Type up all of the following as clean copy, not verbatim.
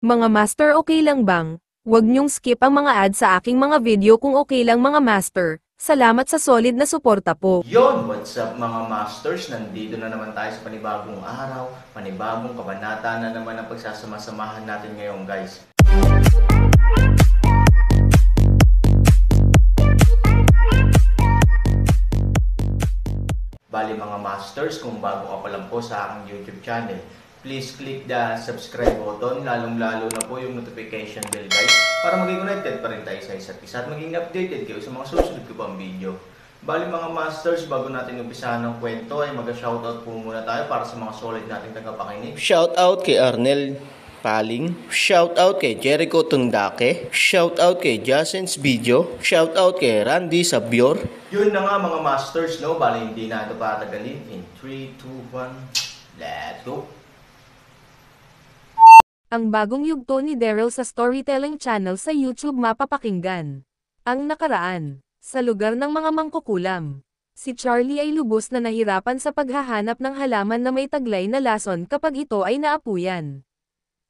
Mga master, okay lang bang? Huwag niyong skip ang mga ads sa aking mga video kung okay lang mga master. Salamat sa solid na suporta po. Yon, what's up mga masters? Nandito na naman tayo sa panibagong araw, panibagong kabanata na naman ang pagsasama-samahan natin ngayon, guys. Bali mga masters, kung bago ka pa lang po sa aking YouTube channel, please click the subscribe button, lalong-lalo na po yung notification bell, guys, para maging connected pa rin tayo sa isa't isa at maging updated kayo sa mga susunod ko pang video. Bali mga masters, bago natin umpisahan ng kwento ay mag-shoutout po muna tayo para sa mga solid nating tagapakinig. Shoutout kay Arnel Paling, shoutout kay Jericho Tundake, shoutout kay Jasens Video, shoutout kay Randy Sabior. Yun na nga mga masters, no? Bali hindi na ito patagalin. In 3, 2, 1, let's go! Ang bagong yugto ni Daryl sa storytelling channel sa YouTube mapapakinggan. Ang nakaraan, sa lugar ng mga mangkukulam. Si Charlie ay lubos na nahirapan sa paghahanap ng halaman na may taglay na lason kapag ito ay naapuyan.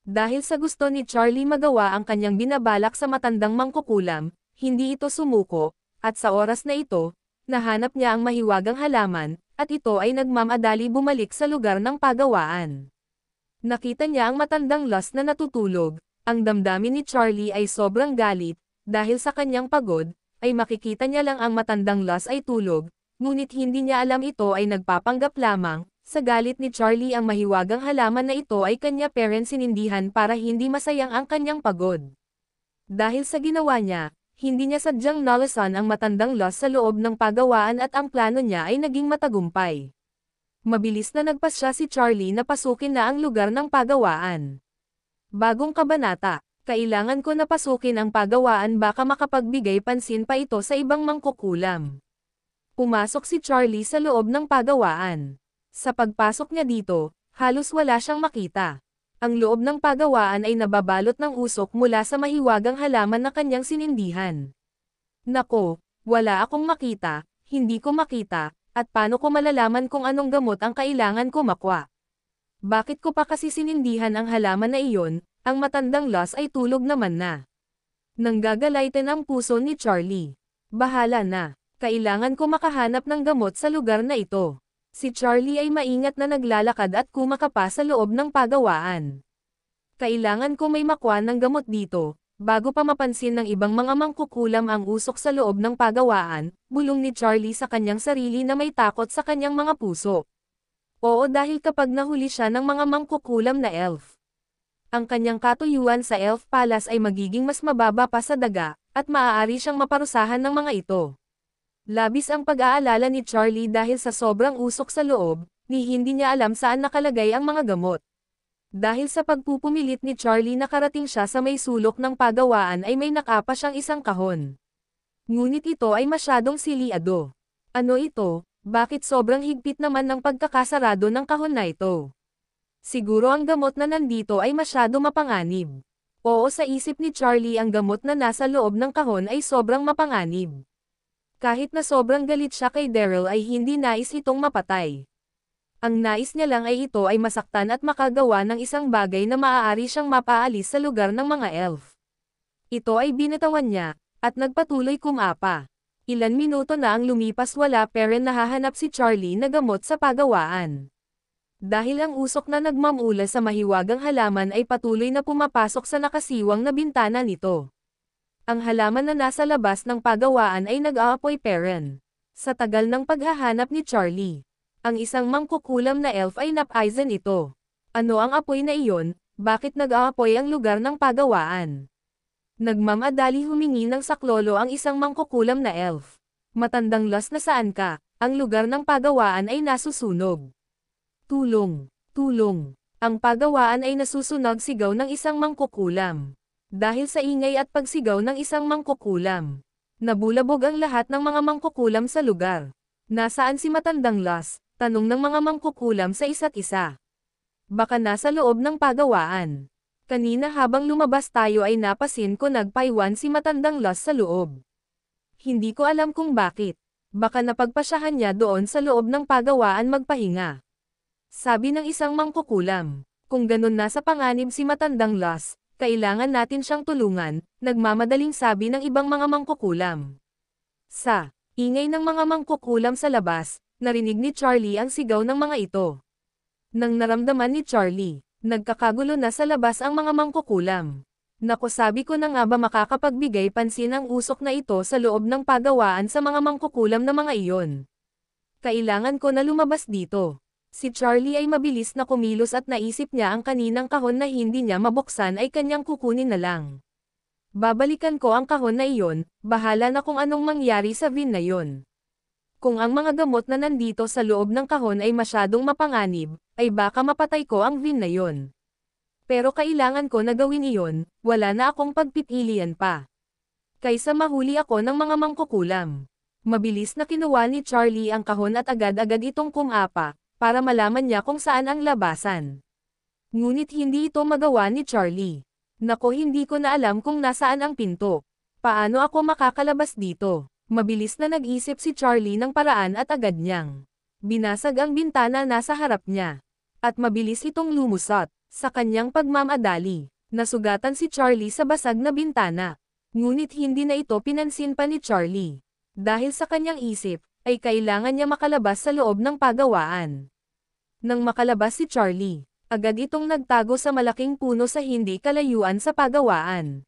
Dahil sa gusto ni Charlie magawa ang kanyang binabalak sa matandang mangkukulam, hindi ito sumuko, at sa oras na ito, nahanap niya ang mahiwagang halaman, at ito ay nagmamadali bumalik sa lugar ng pagawaan. Nakita niya ang matandang Luz na natutulog, ang damdamin ni Charlie ay sobrang galit, dahil sa kanyang pagod, ay makikita niya lang ang matandang Luz ay tulog, ngunit hindi niya alam ito ay nagpapanggap lamang. Sa galit ni Charlie ang mahiwagang halaman na ito ay kanya parents sinindihan para hindi masayang ang kanyang pagod. Dahil sa ginawa niya, hindi niya sadyang nalasan ang matandang Luz sa loob ng pagawaan at ang plano niya ay naging matagumpay. Mabilis na nagpasya si Charlie na pasukin na ang lugar ng pagawaan. Bagong kabanata, kailangan ko na pasukin ang pagawaan baka makapagbigay pansin pa ito sa ibang mangkukulam. Pumasok si Charlie sa loob ng pagawaan. Sa pagpasok niya dito, halos wala siyang makita. Ang loob ng pagawaan ay nababalot ng usok mula sa mahiwagang halaman na kanyang sinindihan. Nako, wala akong makita, hindi ko makita. At paano ko malalaman kung anong gamot ang kailangan ko makwa? Bakit ko pa kasi sinindihan ang halaman na iyon, ang matandang Luz ay tulog naman na. Nanggagalitan ang puso ni Charlie. Bahala na, kailangan ko makahanap ng gamot sa lugar na ito. Si Charlie ay maingat na naglalakad at kumakapa sa loob ng pagawaan. Kailangan ko may makwa ng gamot dito. Bago pa mapansin ng ibang mga mangkukulam ang usok sa loob ng pagawaan, bulong ni Charlie sa kanyang sarili na may takot sa kanyang mga puso. Oo, dahil kapag nahuli siya ng mga mangkukulam na elf, ang kanyang katuyuan sa Elf Palace ay magiging mas mababa pa sa daga, at maaari siyang maparusahan ng mga ito. Labis ang pag-aalala ni Charlie dahil sa sobrang usok sa loob, ni hindi niya alam saan nakalagay ang mga gamot. Dahil sa pagpupumilit ni Charlie nakarating siya sa may sulok ng pagawaan ay may nakapa siyang isang kahon. Ngunit ito ay masyadong siliado. Ano ito? Bakit sobrang higpit naman ng pagkakasarado ng kahon na ito? Siguro ang gamot na nandito ay masyado mapanganib. Oo, sa isip ni Charlie ang gamot na nasa loob ng kahon ay sobrang mapanganib. Kahit na sobrang galit siya kay Daryl ay hindi nais itong mapatay. Ang nais niya lang ay ito ay masaktan at makagawa ng isang bagay na maaari siyang mapaalis sa lugar ng mga elf. Ito ay binatawan niya, at nagpatuloy kumapa. Ilan minuto na ang lumipas wala pero nahahanap si Charlie na gamot sa pagawaan. Dahil ang usok na nagmamula sa mahiwagang halaman ay patuloy na pumapasok sa nakasiwang na bintana nito. Ang halaman na nasa labas ng pagawaan ay nag-aapoy peren. Sa tagal ng paghahanap ni Charlie, ang isang mangkukulam na elf ay napaizen ito. Ano ang apoy na iyon? Bakit nag-aapoy ang lugar ng pagawaan? Nagmamadali humingi ng saklolo ang isang mangkukulam na elf. Matandang Luz, na saan ka? Ang lugar ng pagawaan ay nasusunog. Tulong! Tulong! Ang pagawaan ay nasusunog, sigaw ng isang mangkukulam. Dahil sa ingay at pagsigaw ng isang mangkukulam, nabulabog ang lahat ng mga mangkukulam sa lugar. Nasaan si matandang Luz? Tanong ng mga mangkukulam sa isa't isa. Baka nasa loob ng pagawaan. Kanina habang lumabas tayo ay napasin ko nagpaiwan si matandang Luz sa loob. Hindi ko alam kung bakit. Baka napagpasyahan niya doon sa loob ng pagawaan magpahinga. Sabi ng isang mangkukulam. Kung ganun nasa panganib si matandang Luz, Kailangan natin siyang tulungan, nagmamadaling sabi ng ibang mga mangkukulam. Sa ingay ng mga mangkukulam sa labas, narinig ni Charlie ang sigaw ng mga ito. Nang naramdaman ni Charlie, nagkakagulo na sa labas ang mga mangkukulam. Naku, sabi ko na nga ba makakapagbigay pansin ang usok na ito sa loob ng pagawaan sa mga mangkukulam na mga iyon. Kailangan ko na lumabas dito. Si Charlie ay mabilis na kumilos at naisip niya ang kaninang kahon na hindi niya mabuksan ay kanyang kukunin na lang. Babalikan ko ang kahon na iyon, bahala na kung anong mangyari sa vin na iyon. Kung ang mga gamot na nandito sa loob ng kahon ay masyadong mapanganib, ay baka mapatay ko ang vin na iyon. Pero kailangan ko na gawin iyon, wala na akong pagpipilian pa. Kaysa mahuli ako ng mga mangkukulam. Mabilis na kinuha ni Charlie ang kahon at agad-agad itong kumapa, para malaman niya kung saan ang labasan. Ngunit hindi ito magawa ni Charlie. Nako, hindi ko na alam kung nasaan ang pinto. Paano ako makakalabas dito? Mabilis na nag-isip si Charlie ng paraan at agad niyang binasag ang bintana nasa harap niya. At mabilis itong lumusot. Sa kanyang pagmamadali, nasugatan si Charlie sa basag na bintana. Ngunit hindi na ito pinansin pa ni Charlie. Dahil sa kanyang isip, ay kailangan niya makalabas sa loob ng pagawaan. Nang makalabas si Charlie, agad itong nagtago sa malaking puno sa hindi kalayuan sa pagawaan.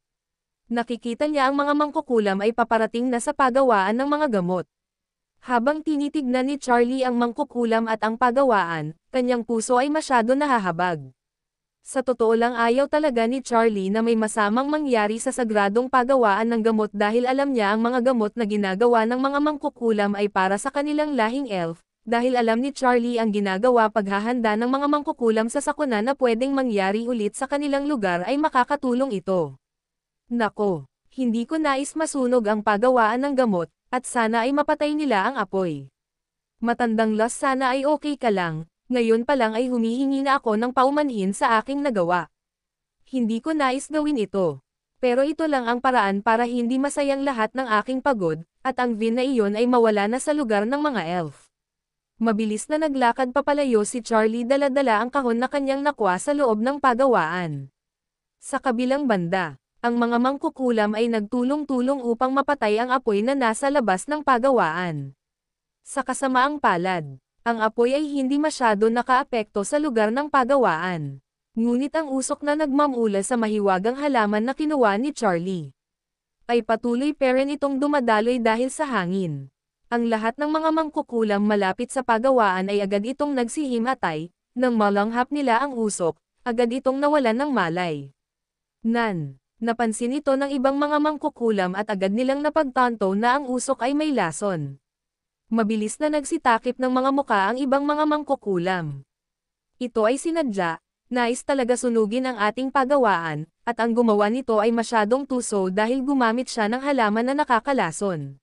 Nakikita niya ang mga mangkukulam ay paparating na sa pagawaan ng mga gamot. Habang tinitignan ni Charlie ang mangkukulam at ang pagawaan, kanyang puso ay masyado nahahabag. Sa totoo lang ayaw talaga ni Charlie na may masamang mangyari sa sagradong pagawaan ng gamot dahil alam niya ang mga gamot na ginagawa ng mga mangkukulam ay para sa kanilang lahing elf, dahil alam ni Charlie ang ginagawa paghahanda ng mga mangkukulam sa sakuna na pwedeng mangyari ulit sa kanilang lugar ay makakatulong ito. Nako, hindi ko nais masunog ang pagawaan ng gamot, at sana ay mapatay nila ang apoy. Matandang Los, sana ay okay ka lang. Ngayon pa lang ay humihingi na ako ng paumanhin sa aking nagawa. Hindi ko nais gawin ito. Pero ito lang ang paraan para hindi masayang lahat ng aking pagod, at ang vin na iyon ay mawala na sa lugar ng mga elf. Mabilis na naglakad papalayo si Charlie, dala-dala ang kahon na kanyang nakuha sa loob ng pagawaan. Sa kabilang banda, ang mga mangkukulam ay nagtulong-tulong upang mapatay ang apoy na nasa labas ng pagawaan. Sa kasamaang palad, ang apoy ay hindi masyado nakaapekto sa lugar ng pagawaan. Ngunit ang usok na nagmamula sa mahiwagang halaman na kinuha ni Charlie ay patuloy pa rin itong dumadaloy dahil sa hangin. Ang lahat ng mga mangkukulam malapit sa pagawaan ay agad itong nagsihimatay, nang malanghap nila ang usok, agad itong nawalan ng malay. Napansin ito ng ibang mga mangkukulam at agad nilang napagtanto na ang usok ay may lason. Mabilis na nagsitakip ng mga muka ang ibang mga mangkukulam. Ito ay sinadya, nais talaga sunugin ang ating pagawaan, at ang gumawa nito ay masyadong tuso dahil gumamit siya ng halaman na nakakalason.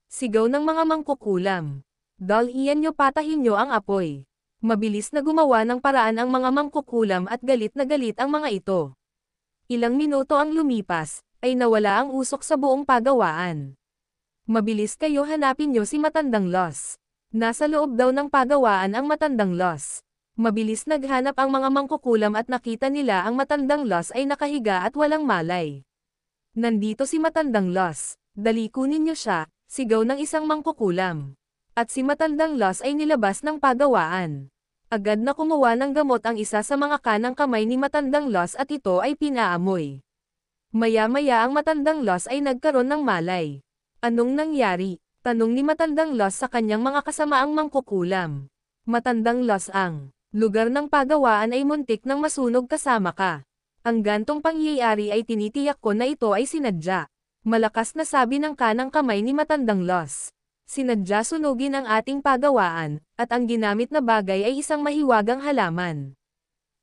Sigaw ng mga mangkukulam. Dalhian nyo, patahin nyo ang apoy. Mabilis na gumawa ng paraan ang mga mangkukulam at galit na galit ang mga ito. Ilang minuto ang lumipas, ay nawala ang usok sa buong pagawaan. Mabilis kayo, hanapin nyo si Matandang Los. Nasa loob daw ng pagawaan ang Matandang Los. Mabilis naghanap ang mga mangkukulam at nakita nila ang Matandang Los ay nakahiga at walang malay. Nandito si Matandang Los, dali kunin nyo siya, sigaw ng isang mangkukulam. At si Matandang Los ay nilabas ng pagawaan. Agad na kumuha ng gamot ang isa sa mga kanang kamay ni Matandang Los at ito ay pinaamoy. Maya-maya ang Matandang Los ay nagkaroon ng malay. Anong nangyari? Tanong ni Matandang Los sa kanyang mga kasamaang mangkukulam. Matandang Los, ang lugar ng pagawaan ay muntik nang masunog kasama ka. Ang gantong pangyayari ay tinitiyak ko na ito ay sinadya. Malakas na sabi ng kanang kamay ni Matandang Los. Sinadya sunugin ang ating pagawaan, at ang ginamit na bagay ay isang mahiwagang halaman.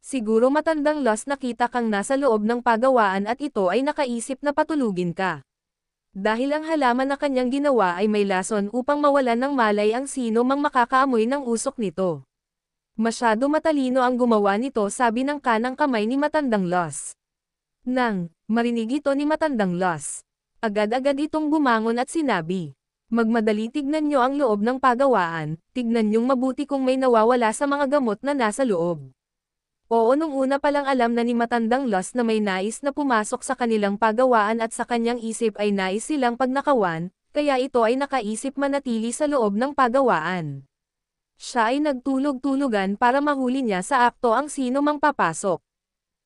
Siguro Matandang Los, nakita kang nasa loob ng pagawaan at ito ay nakaisip na patulugin ka. Dahil ang halaman na kanyang ginawa ay may lason upang mawalan ng malay ang sino mang makakaamoy ng usok nito. Masyado matalino ang gumawa nito, sabi ng kanang kamay ni Matandang Los. Nang marinig ito ni Matandang Los, agad-agad itong bumangon at sinabi, magmadali, tignan nyo ang loob ng pagawaan, tignan nyong mabuti kung may nawawala sa mga gamot na nasa loob. Oo, nung una palang alam na ni Matandang Lost na may nais na pumasok sa kanilang pagawaan at sa kanyang isip ay nais silang pagnakawan, kaya ito ay nakaisip manatili sa loob ng pagawaan. Siya ay nagtulog-tulugan para mahuli niya sa akto ang sino mang papasok.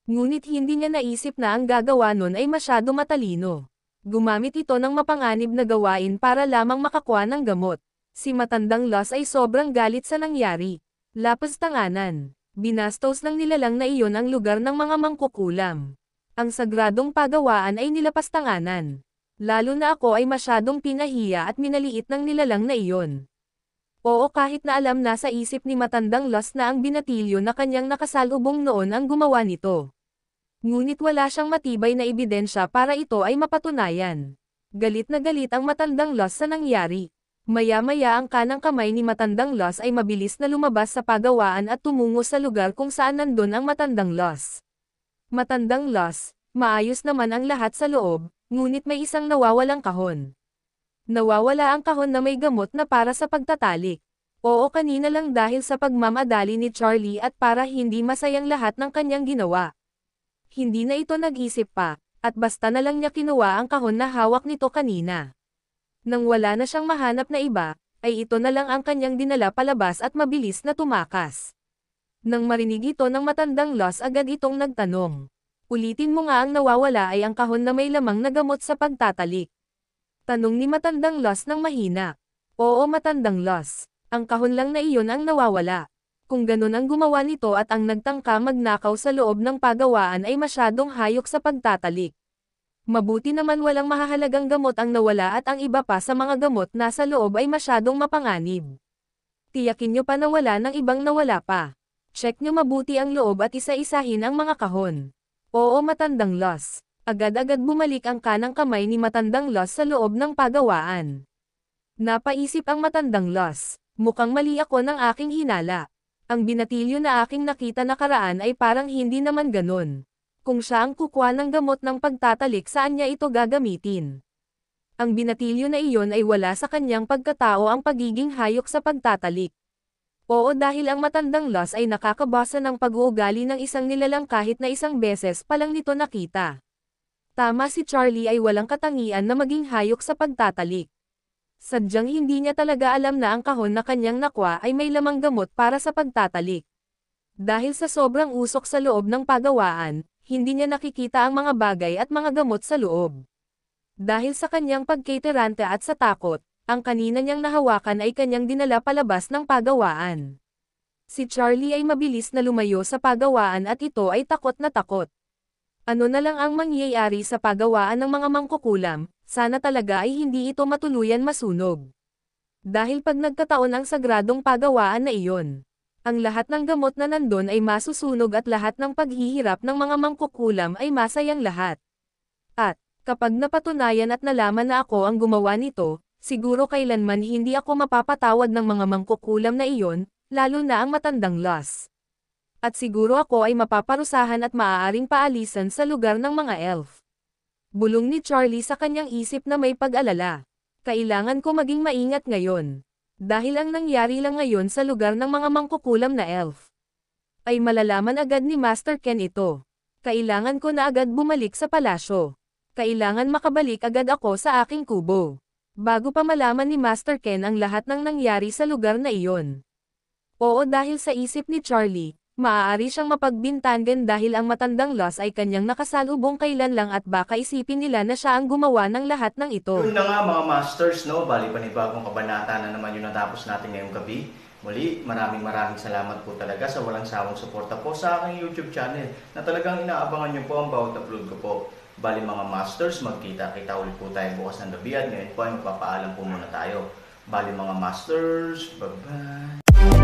Ngunit hindi niya naisip na ang gagawa nun ay masyado matalino. Gumamit ito ng mapanganib na gawain para lamang makakuha ng gamot. Si Matandang Lost ay sobrang galit sa nangyari. Lapos tanganan. Binastos ng nilalang na iyon ang lugar ng mga mangkukulam. Ang sagradong pagawaan ay nilapastanganan. Lalo na ako ay masyadong pinahiya at minaliit ng nilalang na iyon. Oo, kahit na alam na sa isip ni Matandang Lost na ang binatilyo na kanyang nakasalubong noon ang gumawa nito. Ngunit wala siyang matibay na ebidensya para ito ay mapatunayan. Galit na galit ang Matandang Lost sa nangyari. Maya-maya ang kanang kamay ni Matandang Lost ay mabilis na lumabas sa pagawaan at tumungo sa lugar kung saan nandun ang Matandang Lost. Matandang Lost, maayos naman ang lahat sa loob, ngunit may isang nawawalang kahon. Nawawala ang kahon na may gamot na para sa pagtatalik. Oo, kanina lang dahil sa pagmamadali ni Charlie at para hindi masayang lahat ng kanyang ginawa. Hindi na ito nag-isip pa, at basta na lang niya kinuha ang kahon na hawak nito kanina. Nang wala na siyang mahanap na iba, ay ito na lang ang kanyang dinala palabas at mabilis na tumakas. Nang marinig ito ng Matandang Lost, agad itong nagtanong. Ulitin mo nga, ang nawawala ay ang kahon na may lamang na gamot sa pagtatalik. Tanong ni Matandang Lost ng mahina. Oo, Matandang Lost. Ang kahon lang na iyon ang nawawala. Kung ganun ang gumawa nito at ang nagtangka magnakaw sa loob ng pagawaan ay masyadong hayok sa pagtatalik. Mabuti naman walang mahahalagang gamot ang nawala at ang iba pa sa mga gamot nasa loob ay masyadong mapanganib. Tiyakin nyo pa na wala ng ibang nawala pa. Check nyo mabuti ang loob at isa-isahin ang mga kahon. Oo, Matandang Lost. Agad-agad bumalik ang kanang kamay ni Matandang Lost sa loob ng pagawaan. Napaisip ang Matandang Lost. Mukhang mali ako ng aking hinala. Ang binatilyo na aking nakita nakaraan ay parang hindi naman ganun. Kung siya ang kukuha ng gamot ng pagtatalik, saan niya ito gagamitin? Ang binatilyo na iyon ay wala sa kanyang pagkatao ang pagiging hayok sa pagtatalik. Oo, dahil ang Matandang Lost ay nakakabasa ng pag-uugali ng isang nilalang kahit na isang beses pa lang nito nakita. Tama, si Charlie ay walang katangian na maging hayok sa pagtatalik. Sadyang hindi niya talaga alam na ang kahon na kanyang nakuha ay may lamang gamot para sa pagtatalik. Dahil sa sobrang usok sa loob ng pagawaan, hindi niya nakikita ang mga bagay at mga gamot sa loob. Dahil sa kanyang pagkaterante at sa takot, ang kanina niyang nahawakan ay kanyang dinala palabas ng pagawaan. Si Charlie ay mabilis na lumayo sa pagawaan at ito ay takot na takot. Ano na lang ang mangyayari sa pagawaan ng mga mangkukulam, sana talaga ay hindi ito matuluyan masunog. Dahil pag nagkataon ang sagradong pagawaan na iyon, ang lahat ng gamot na nandun ay masusunog at lahat ng paghihirap ng mga mangkukulam ay masayang lahat. At, kapag napatunayan at nalaman na ako ang gumawa nito, siguro kailanman hindi ako mapapatawad ng mga mangkukulam na iyon, lalo na ang Matandang Lost. At siguro ako ay mapaparusahan at maaaring paalisan sa lugar ng mga elf. Bulong ni Charlie sa kanyang isip na may pag-alala. Kailangan ko maging maingat ngayon. Dahil ang nangyari lang ngayon sa lugar ng mga mangkukulam na elf, ay malalaman agad ni Master Ken ito. Kailangan ko na agad bumalik sa palasyo. Kailangan makabalik agad ako sa aking kubo. Bago pa malaman ni Master Ken ang lahat ng nangyari sa lugar na iyon. Oo, dahil sa isip ni Charlie, maaari siyang mapagbintangan dahil ang Matandang Lost ay kanyang nakasalubong kailan lang at baka isipin nila na siya ang gumawa ng lahat ng ito. Yun na nga mga masters, no? Bali panibagong kabanata na naman yung natapos natin ngayong gabi. Muli, maraming salamat po talaga sa walang sawang suporta po sa aking YouTube channel na talagang inaabangan nyo po ang bawat upload ko po. Bali mga masters, magkita-kita ulit po tayo bukas ng gabi at ngayon po ay magpapaalam po muna tayo. Bali mga masters, bye-bye!